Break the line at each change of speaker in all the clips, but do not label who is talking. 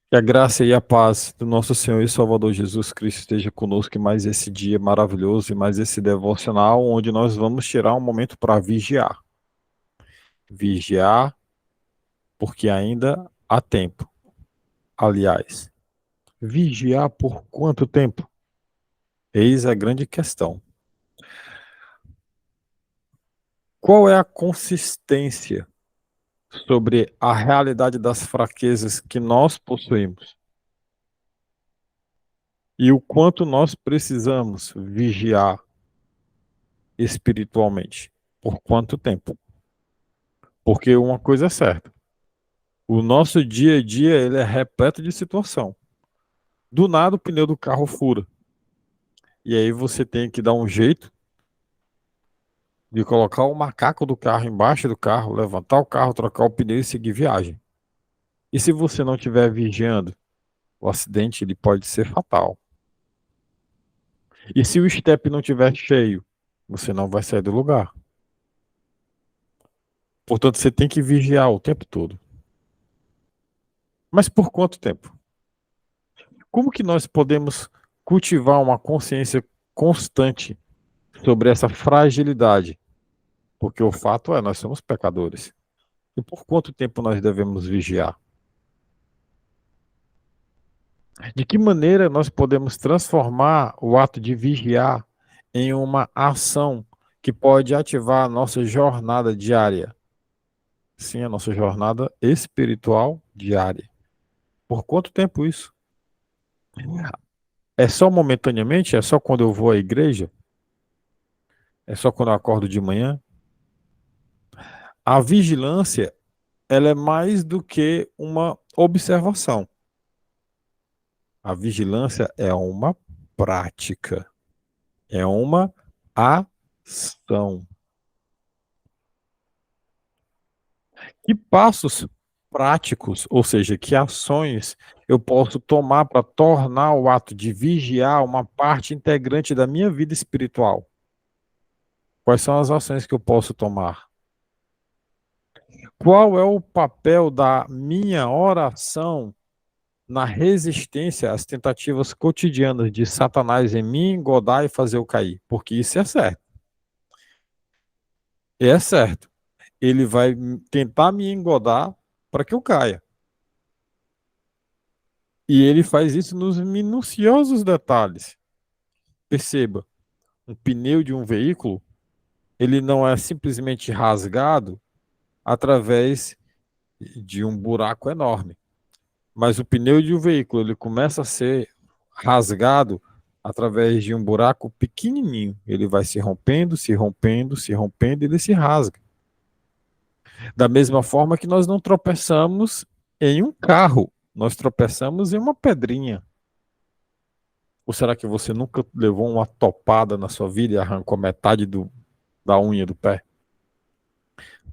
Que a graça e a paz do nosso Senhor e Salvador Jesus Cristo esteja conosco em mais esse dia maravilhoso e mais esse devocional, onde nós vamos tirar um momento para vigiar. Vigiar, porque ainda há tempo. Aliás, vigiar por quanto tempo? Eis a grande questão. Qual é a consistência sobre a realidade das fraquezas que nós possuímos? E o quanto nós precisamos vigiar espiritualmente? Por quanto tempo? Porque uma coisa é certa, o nosso dia a dia ele é repleto de situação. Do nada o pneu do carro fura. E aí você tem que dar um jeito de colocar o macaco do carro embaixo do carro, levantar o carro, trocar o pneu e seguir viagem. E se você não estiver vigiando, o acidente ele pode ser fatal. E se o step não estiver cheio, você não vai sair do lugar. Portanto, você tem que vigiar o tempo todo. Mas por quanto tempo? Como que nós podemos cultivar uma consciência constante sobre essa fragilidade? Porque o fato é, nós somos pecadores. E por quanto tempo nós devemos vigiar? De que maneira nós podemos transformar o ato de vigiar em uma ação que pode ativar a nossa jornada diária? Sim, a nossa jornada espiritual diária. Por quanto tempo isso? É só momentaneamente? É só quando eu vou à igreja? É só quando eu acordo de manhã? A vigilância, ela é mais do que uma observação. A vigilância é uma prática, é uma ação. Que passos práticos, ou seja, que ações eu posso tomar para tornar o ato de vigiar uma parte integrante da minha vida espiritual? Quais são as ações que eu posso tomar? Qual é o papel da minha oração na resistência às tentativas cotidianas de Satanás em me engodar e fazer eu cair? Porque isso é certo. É certo. Ele vai tentar me engodar para que eu caia. E ele faz isso nos minuciosos detalhes. Perceba, um pneu de um veículo, ele não é simplesmente rasgado através de um buraco enorme. Mas o pneu de um veículo, ele começa a ser rasgado através de um buraco pequenininho. Ele vai se rompendo, se rompendo, se rompendo, e ele se rasga. Da mesma forma que nós não tropeçamos em um carro, nós tropeçamos em uma pedrinha. Ou será que você nunca levou uma topada na sua vida e arrancou metade da unha do pé?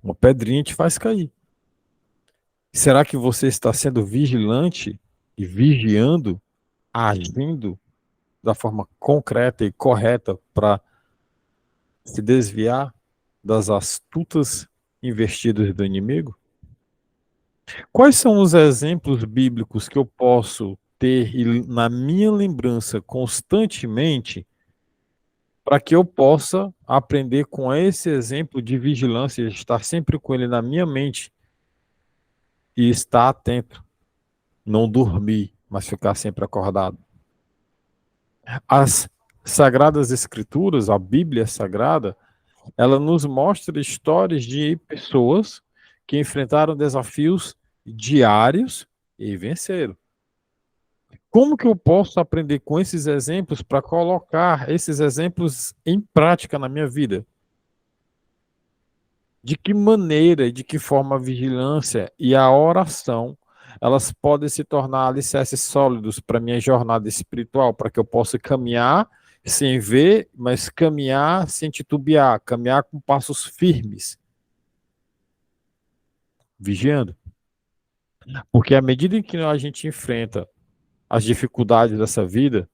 Uma pedrinha te faz cair. Será que você está sendo vigilante e vigiando, agindo da forma concreta e correta para se desviar das astutas investidas do inimigo? Quais são os exemplos bíblicos que eu posso ter na minha lembrança constantemente para que eu possa aprender com esse exemplo de vigilância, estar sempre com ele na minha mente e estar atento, não dormir, mas ficar sempre acordado? As Sagradas Escrituras, a Bíblia Sagrada, ela nos mostra histórias de pessoas que enfrentaram desafios diários e venceram. Como que eu posso aprender com esses exemplos para colocar esses exemplos em prática na minha vida? De que maneira e de que forma a vigilância e a oração elas podem se tornar alicerces sólidos para minha jornada espiritual, para que eu possa caminhar sem ver, mas caminhar sem titubear, caminhar com passos firmes, vigiando. Porque à medida em que a gente enfrenta as dificuldades dessa vida,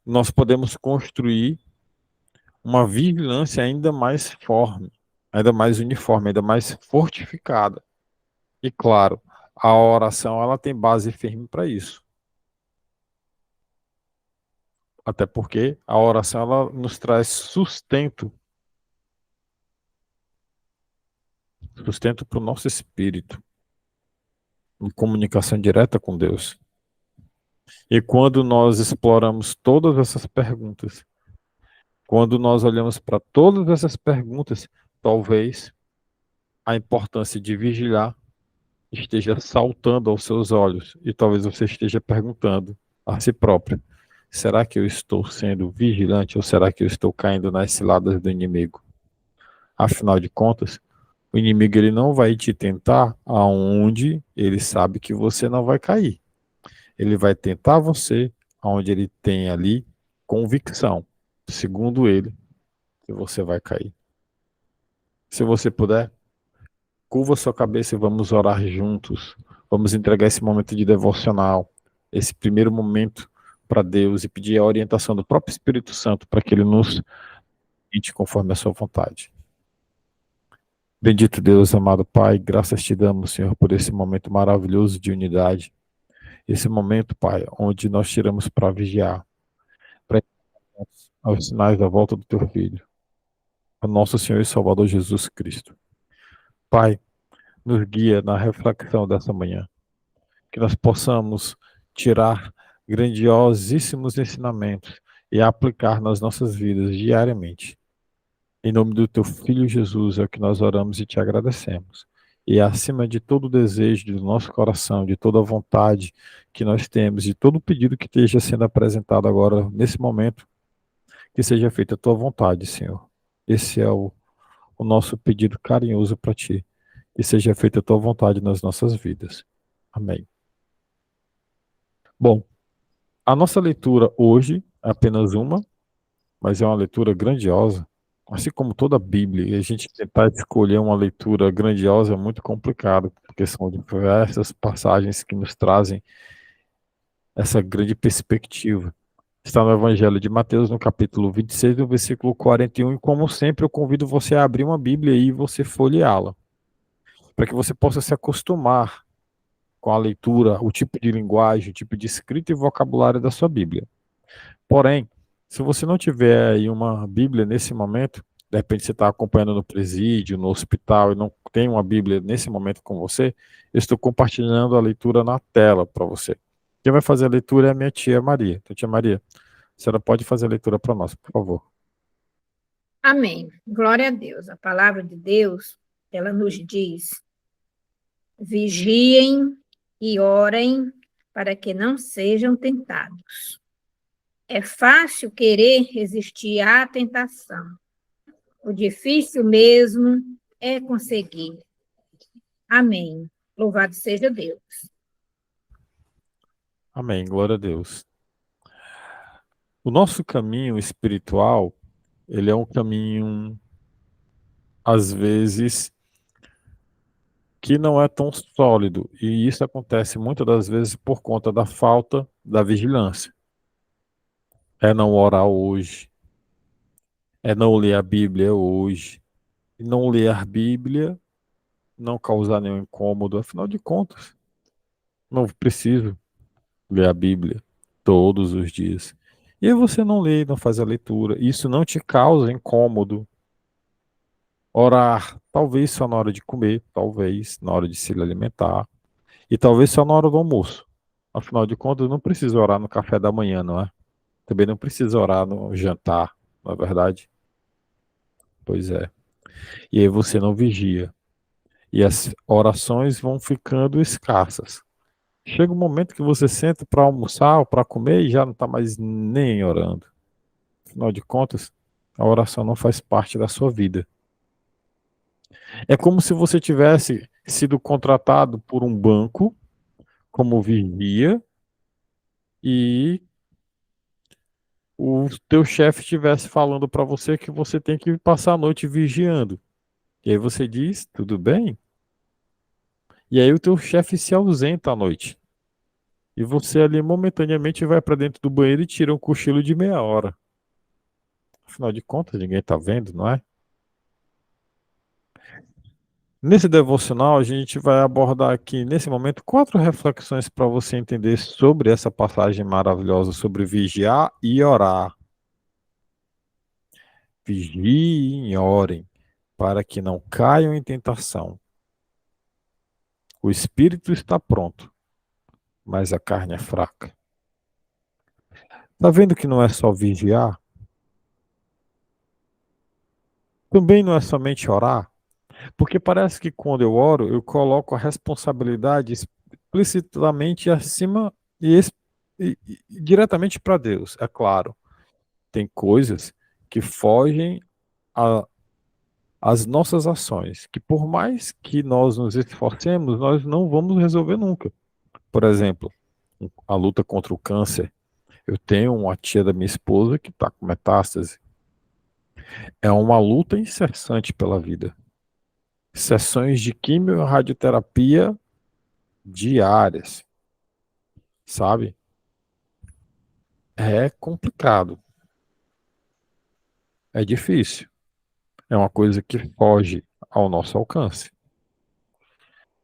nós podemos construir uma vigilância ainda mais forte, ainda mais uniforme, ainda mais fortificada. E claro, A oração ela tem base firme para isso. Até porque a oração ela nos traz sustento para o nosso espírito, em comunicação direta com Deus. E quando nós exploramos todas essas perguntas, quando nós olhamos para todas essas perguntas, talvez a importância de vigiar esteja saltando aos seus olhos e talvez você esteja perguntando a si próprio: será que eu estou sendo vigilante ou será que eu estou caindo nas ciladas do inimigo? Afinal de contas, o inimigo ele não vai te tentar aonde ele sabe que você não vai cair. Ele vai tentar você aonde ele tem ali convicção, segundo ele, que você vai cair. Se você puder, curva sua cabeça e vamos orar juntos. Vamos entregar esse momento de devocional, esse primeiro momento para Deus e pedir a orientação do próprio Espírito Santo para que ele nos guie conforme a sua vontade. Bendito Deus, amado Pai, graças te damos, Senhor, por esse momento maravilhoso de unidade. Esse momento, Pai, onde nós tiramos para vigiar, para aos sinais da volta do teu Filho, a nosso Senhor e Salvador Jesus Cristo. Pai, nos guia na reflexão dessa manhã, que nós possamos tirar grandiosíssimos ensinamentos e aplicar nas nossas vidas diariamente. Em nome do teu Filho Jesus é o que nós oramos e te agradecemos. E acima de todo desejo do nosso coração, de toda vontade que nós temos, de todo pedido que esteja sendo apresentado agora, nesse momento, que seja feita a tua vontade, Senhor. Esse é o nosso pedido carinhoso para ti. Que seja feita a tua vontade nas nossas vidas. Amém. Bom, a nossa leitura hoje é apenas uma, mas é uma leitura grandiosa. Assim como toda a Bíblia, e a gente tentar escolher uma leitura grandiosa é muito complicado, porque são diversas passagens que nos trazem essa grande perspectiva. Está no Evangelho de Mateus, no capítulo 26, no versículo 41, e como sempre eu convido você a abrir uma Bíblia e você folheá-la, para que você possa se acostumar com a leitura, o tipo de linguagem, o tipo de escrita e vocabulário da sua Bíblia. Porém, se você não tiver aí uma Bíblia nesse momento, de repente você está acompanhando no presídio, no hospital e não tem uma Bíblia nesse momento com você, eu estou compartilhando a leitura na tela para você. Quem vai fazer a leitura é a minha tia Maria. Então, tia Maria, a senhora pode fazer a leitura para nós, por favor.
Amém. Glória a Deus. A palavra de Deus, ela nos diz: vigiem e orem para que não sejam tentados. É fácil querer resistir à tentação. O difícil mesmo é conseguir. Amém. Louvado seja Deus.
Amém, glória a Deus. O nosso caminho espiritual, ele é um caminho, às vezes, que não é tão sólido, e isso acontece muitas das vezes por conta da falta da vigilância. É não orar hoje, é não ler a Bíblia hoje, e não ler a Bíblia, não causar nenhum incômodo, afinal de contas, não preciso ler a Bíblia todos os dias. E aí você não lê, não faz a leitura, isso não te causa incômodo. Orar, talvez só na hora de comer, talvez na hora de se alimentar, e talvez só na hora do almoço. Afinal de contas, não precisa orar no café da manhã, não é? Também não precisa orar no jantar, não é verdade? Pois é. E aí você não vigia. E as orações vão ficando escassas. Chega um momento que você senta para almoçar ou para comer e já não está mais nem orando. Afinal de contas, a oração não faz parte da sua vida. É como se você tivesse sido contratado por um banco como vigia e o teu chefe estivesse falando para você que você tem que passar a noite vigiando. E aí você diz, tudo bem? E aí o teu chefe se ausenta à noite. E você ali momentaneamente vai para dentro do banheiro e tira um cochilo de meia hora. Afinal de contas, ninguém tá vendo, não é? Nesse devocional, a gente vai abordar aqui, nesse momento, 4 reflexões para você entender sobre essa passagem maravilhosa sobre vigiar e orar. Vigiem e orem, para que não caiam em tentação. O espírito está pronto, mas a carne é fraca. Está vendo que não é só vigiar? Também não é somente orar? Porque parece que quando eu oro, eu coloco a responsabilidade explicitamente acima e diretamente para Deus. É claro, tem coisas que fogem a- às nossas ações, que por mais que nós nos esforcemos, nós não vamos resolver nunca. Por exemplo, a luta contra o câncer. Eu tenho uma tia da minha esposa que está com metástase. É uma luta incessante pela vida. Sessões de quimio e radioterapia diárias, sabe? É complicado, é difícil, é uma coisa que foge ao nosso alcance.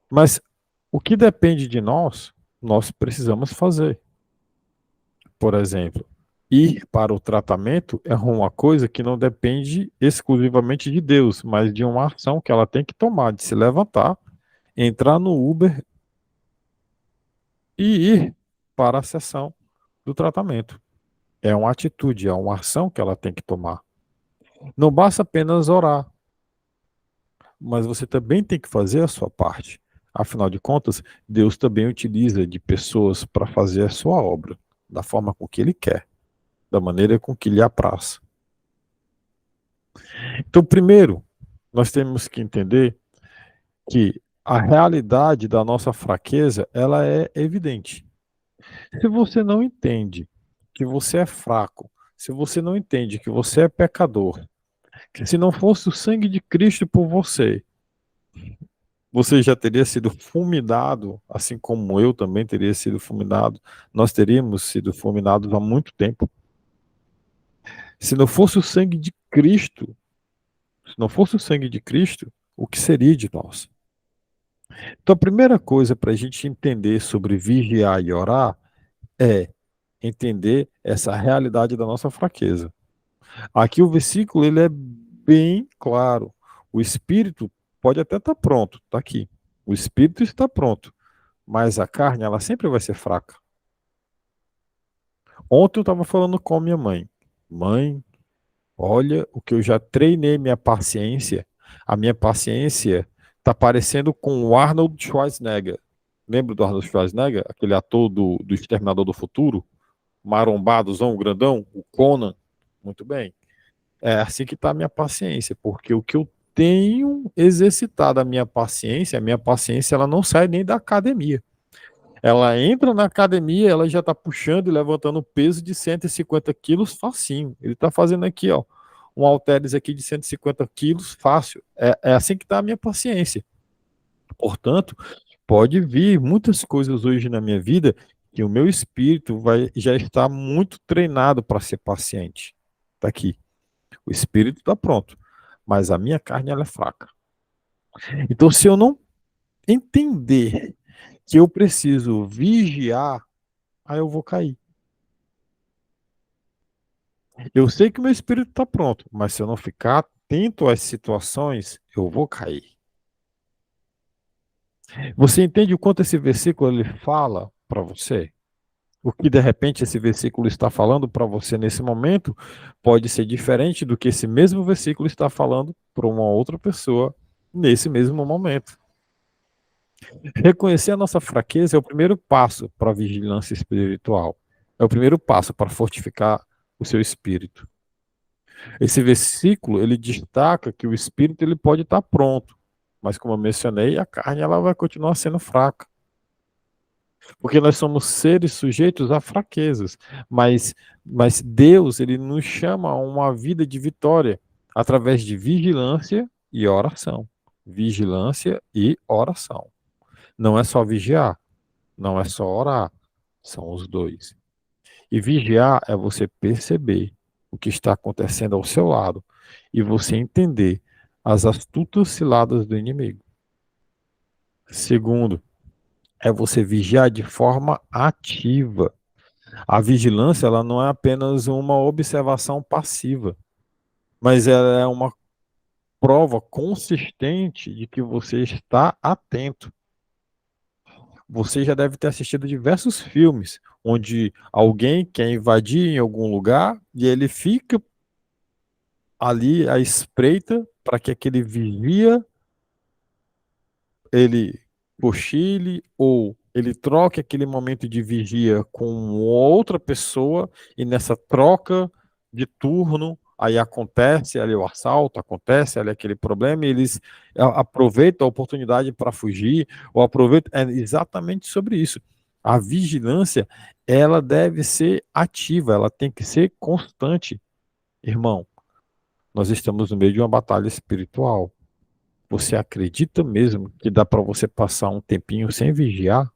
Mas o que depende de nós, nós precisamos fazer. Por exemplo, ir para o tratamento é uma coisa que não depende exclusivamente de Deus, mas de uma ação que ela tem que tomar, de se levantar, entrar no Uber e ir para a sessão do tratamento. É uma atitude, é uma ação que ela tem que tomar. Não basta apenas orar, mas você também tem que fazer a sua parte. Afinal de contas, Deus também utiliza de pessoas para fazer a sua obra, da forma com que Ele quer, da maneira com que lhe apraz. Então, primeiro, nós temos que entender que a realidade da nossa fraqueza, ela é evidente. Se você não entende que você é fraco, se você não entende que você é pecador, que se não fosse o sangue de Cristo por você, você já teria sido fulminado, assim como eu também teria sido fulminado. Nós teríamos sido fulminados há muito tempo. Se não fosse o sangue de Cristo, se não fosse o sangue de Cristo, o que seria de nós? Então, a primeira coisa para a gente entender sobre vigiar e orar é entender essa realidade da nossa fraqueza. Aqui o versículo ele é bem claro. O espírito pode até estar pronto, está aqui. O espírito está pronto, mas a carne ela sempre vai ser fraca. Ontem eu estava falando com a minha mãe. Mãe, olha o que eu já treinei minha paciência. A minha paciência está parecendo com o Arnold Schwarzenegger. Lembra do Arnold Schwarzenegger? Aquele ator do Exterminador do Futuro? Marombadozão, grandão? O Conan? Muito bem. É assim que está a minha paciência, porque o que eu tenho exercitado a minha paciência ela não sai nem da academia. Ela entra na academia, ela já está puxando e levantando peso de 150 quilos facinho. Ele está fazendo aqui, ó, um halteres aqui de 150 quilos fácil. É assim que está a minha paciência. Portanto, pode vir muitas coisas hoje na minha vida que o meu espírito vai já está muito treinado para ser paciente. Está aqui. O espírito está pronto, mas a minha carne ela é fraca. Então, se eu não entender que eu preciso vigiar, aí eu vou cair. Eu sei que o meu espírito está pronto, mas se eu não ficar atento às situações, eu vou cair. Você entende o quanto esse versículo ele fala para você? O que de repente esse versículo está falando para você nesse momento pode ser diferente do que esse mesmo versículo está falando para uma outra pessoa nesse mesmo momento. Reconhecer a nossa fraqueza é o primeiro passo para a vigilância espiritual. É o primeiro passo para fortificar o seu espírito. Esse versículo, ele destaca que o espírito ele pode estar pronto, mas como eu mencionei, a carne ela vai continuar sendo fraca. Porque nós somos seres sujeitos a fraquezas, mas Deus, ele nos chama a uma vida de vitória através de vigilância e oração. Vigilância e oração. Não é só vigiar, não é só orar, são os dois. E vigiar é você perceber o que está acontecendo ao seu lado e você entender as astutas ciladas do inimigo. Segundo, é você vigiar de forma ativa. A vigilância, ela não é apenas uma observação passiva, mas ela é uma prova consistente de que você está atento. Você já deve ter assistido diversos filmes onde alguém quer invadir em algum lugar e ele fica ali à espreita para que aquele vigia ele cochile ou ele troque aquele momento de vigia com outra pessoa e nessa troca de turno aí acontece ali o assalto, acontece ali aquele problema e eles aproveitam a oportunidade para fugir ou aproveitam, é exatamente sobre isso. A vigilância, ela deve ser ativa, ela tem que ser constante. Irmão, nós estamos no meio de uma batalha espiritual. Você acredita mesmo que dá para você passar um tempinho sem vigiar?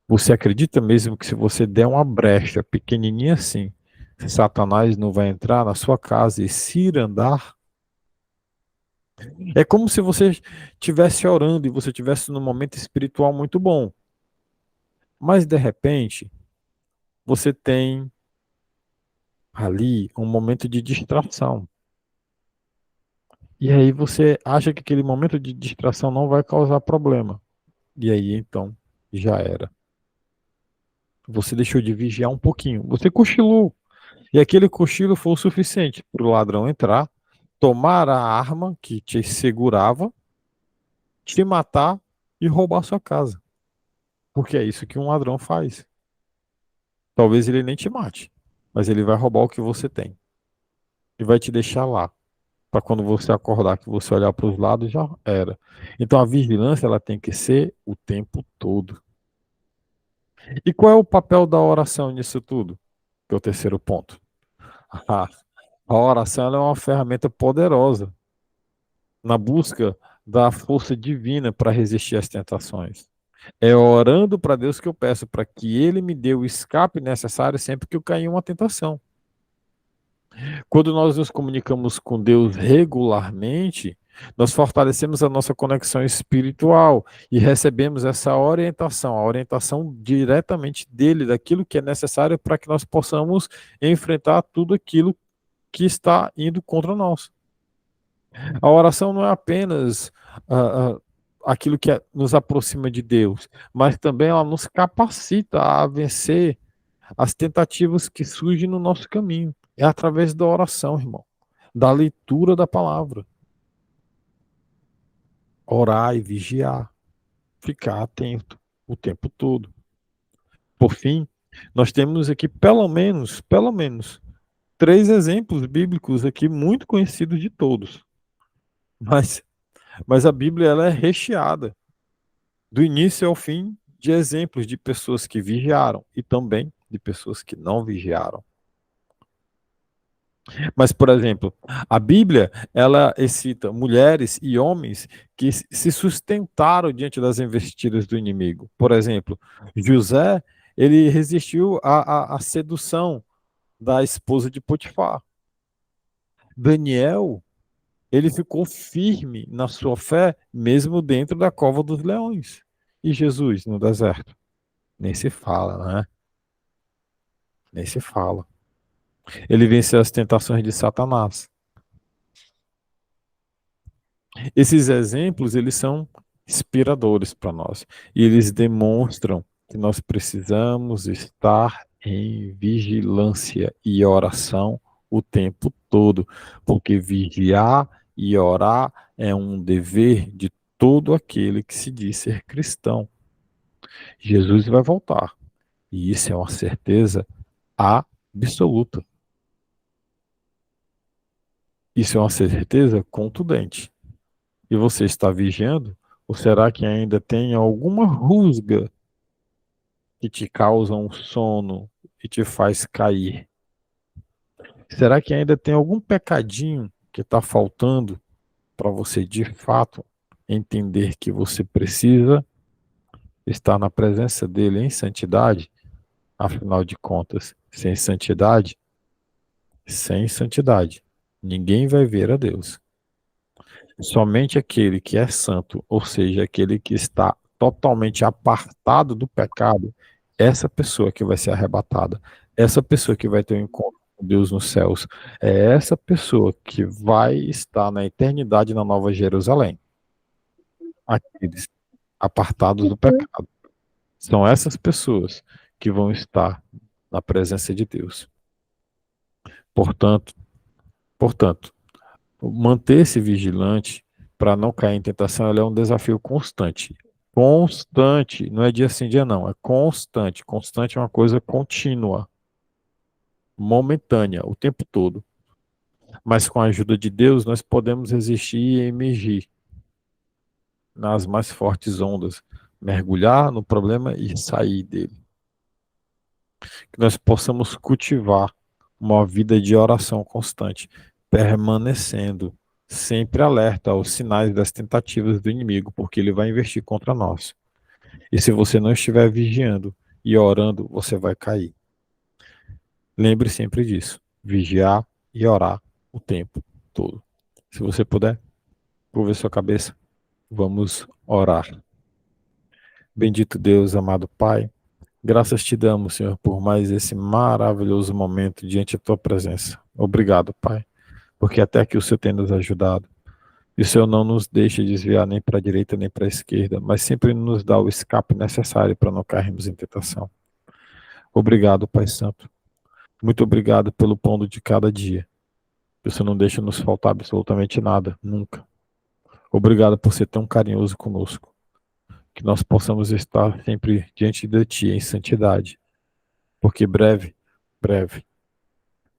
Você acredita mesmo que se você der uma brecha pequenininha assim, Satanás não vai entrar na sua casa e se ir andar? É como se você estivesse orando e você estivesse num momento espiritual muito bom. Mas de repente, você tem ali um momento de distração. E aí você acha que aquele momento de distração não vai causar problema. E aí então já era. Você deixou de vigiar um pouquinho. Você cochilou. E aquele cochilo foi o suficiente para o ladrão entrar, tomar a arma que te segurava, te matar e roubar sua casa. Porque é isso que um ladrão faz. Talvez ele nem te mate, mas ele vai roubar o que você tem e vai te deixar lá. Para quando você acordar, que você olhar para os lados, já era. Então a vigilância ela tem que ser o tempo todo. E qual é o papel da oração nisso tudo? Que é o terceiro ponto. A oração ela é uma ferramenta poderosa na busca da força divina para resistir às tentações. É orando para Deus que eu peço para que Ele me dê o escape necessário sempre que eu cair em uma tentação. Quando nós nos comunicamos com Deus regularmente, nós fortalecemos a nossa conexão espiritual e recebemos essa orientação, a orientação diretamente dele, daquilo que é necessário para que nós possamos enfrentar tudo aquilo que está indo contra nós. A oração não é apenas aquilo que nos aproxima de Deus, mas também ela nos capacita a vencer as tentativas que surgem no nosso caminho. É através da oração, irmão, da leitura da palavra. Orar e vigiar, ficar atento o tempo todo. Por fim, nós temos aqui pelo menos, três exemplos bíblicos aqui muito conhecidos de todos. Mas, mas a Bíblia ela é recheada do início ao fim de exemplos de pessoas que vigiaram e também de pessoas que não vigiaram. Mas, por exemplo, a Bíblia, ela excita mulheres e homens que se sustentaram diante das investidas do inimigo. Por exemplo, José, ele resistiu à sedução da esposa de Potifar. Daniel, ele ficou firme na sua fé, mesmo dentro da cova dos leões. E Jesus, no deserto? Nem se fala, né? Nem se fala. Ele venceu as tentações de Satanás. Esses exemplos, eles são inspiradores para nós. E eles demonstram que nós precisamos estar em vigilância e oração o tempo todo, porque vigiar e orar é um dever de todo aquele que se diz ser cristão. Jesus vai voltar, e isso é uma certeza absoluta. Isso é uma certeza contundente. E você está vigiando? Ou será que ainda tem alguma rusga que te causa um sono e te faz cair? Será que ainda tem algum pecadinho que está faltando para você de fato entender que você precisa estar na presença dele em santidade? Afinal de contas, sem santidade, ninguém vai ver a Deus. Somente aquele que é santo, ou seja, aquele que está totalmente apartado do pecado, essa pessoa que vai ser arrebatada, essa pessoa que vai ter um encontro com Deus nos céus, é essa pessoa que vai estar na eternidade na Nova Jerusalém. Aqueles apartados do pecado. São essas pessoas que vão estar na presença de Deus. Portanto, portanto, manter-se vigilante para não cair em tentação, ela é um desafio constante. Constante, não é dia sim, dia não, é constante. Constante é uma coisa contínua, momentânea, o tempo todo. Mas com a ajuda de Deus, nós podemos resistir e emergir nas mais fortes ondas, mergulhar no problema e sair dele. Que nós possamos cultivar uma vida de oração constante, permanecendo sempre alerta aos sinais das tentativas do inimigo, porque ele vai investir contra nós. E se você não estiver vigiando e orando, você vai cair. Lembre sempre disso: vigiar e orar o tempo todo. Se você puder, curva sua cabeça, vamos orar. Bendito Deus, amado Pai, graças te damos, Senhor, por mais esse maravilhoso momento diante da tua presença. Obrigado, Pai, porque até aqui o Senhor tem nos ajudado. E o Senhor não nos deixa desviar nem para a direita nem para a esquerda, mas sempre nos dá o escape necessário para não cairmos em tentação. Obrigado, Pai Santo. Muito obrigado pelo pão de cada dia. O Senhor não deixa nos faltar absolutamente nada, nunca. Obrigado por ser tão carinhoso conosco. Que nós possamos estar sempre diante de Ti em santidade, porque breve, breve,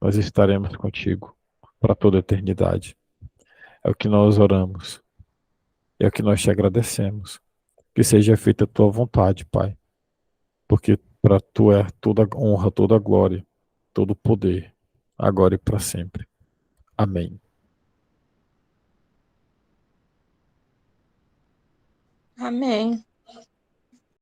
nós estaremos contigo para toda a eternidade. É o que nós oramos, é o que nós te agradecemos. Que seja feita a tua vontade, Pai, porque para tu é toda honra, toda glória, todo poder, agora e para sempre. Amém.
Amém.